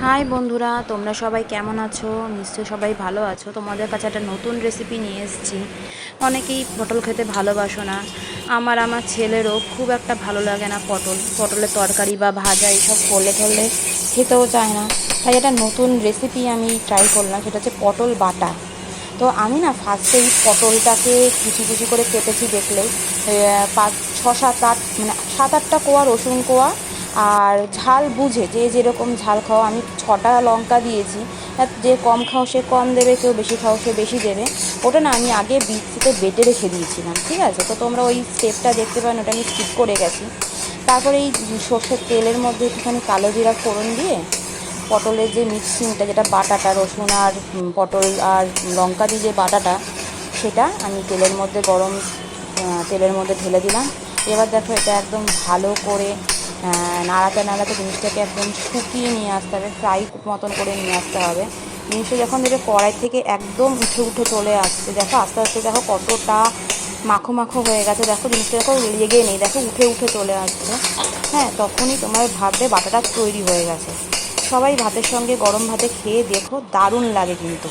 High বন্ধুরা, তোমরা সবাই কেমন আছো? নিশ্চয়ই সবাই ভালো আছো। তোমাদের কাছে একটা নতুন রেসিপি নিয়ে এসেছি। অনেকেই পটল খেতে ভালোবাসো না। আমার ছেলেরও খুব একটা ভালো লাগে না পটলের তরকারি বা ভাজা এইসব করলে টরলে খেতেও চায় না। তাই একটা নতুন রেসিপি আমি ট্রাই করলাম, সেটা হচ্ছে পটল বাটা। তো আমি না ফার্স্টেই পটলটাকে কুচি কুচি করে কেটেছি, দেখলে 5, 6, 7, 8 মানে 7, 8টা কোয়া রসুন কোয়া, আর ঝাল বুঝে যে যেরকম ঝাল খাও। আমি 6টা লঙ্কা দিয়েছি। যে কম খাও সে কম দেবে, কেউ বেশি খাও সে বেশি দেবে। ওটা না আমি আগে মিক্সিতে বেটে রেখে দিয়েছিলাম, ঠিক আছে? তো তোমরা ওই স্টেপটা দেখতে পান, ওটা আমি স্কিপ করে গেছি। তারপরে এই সর্ষের তেলের মধ্যে একটুখানি কালো জিরা ফোড়ন দিয়ে পটলের যে মিক্সিংটা, যেটা বাটাটা রসুন আর পটল আর লঙ্কা দিয়ে যে বাটাটা, সেটা আমি তেলের মধ্যে ঢেলে দিলাম। এবার দেখো, এটা একদম ভালো করে নাড়াতে নাড়াতে জিনিসটাকে একদম শুকিয়ে নিয়ে আসতে হবে, ফ্রাই মতন করে নিয়ে আসতে হবে। জিনিসটা যখন দেখবে কড়াই থেকে একদম উঠে উঠে চলে আসছে, দেখো আস্তে আস্তে দেখো কতটা মাখো মাখো হয়ে গেছে। দেখো জিনিসটা দেখো লেগে নেই, দেখো উঠে উঠে চলে আসছে। হ্যাঁ, তখনই তোমার ভাববে বাটাটা তৈরি হয়ে গেছে। সবাই ভাতের সঙ্গে গরম ভাতে খেয়ে দেখো, দারুণ লাগে কিন্তু।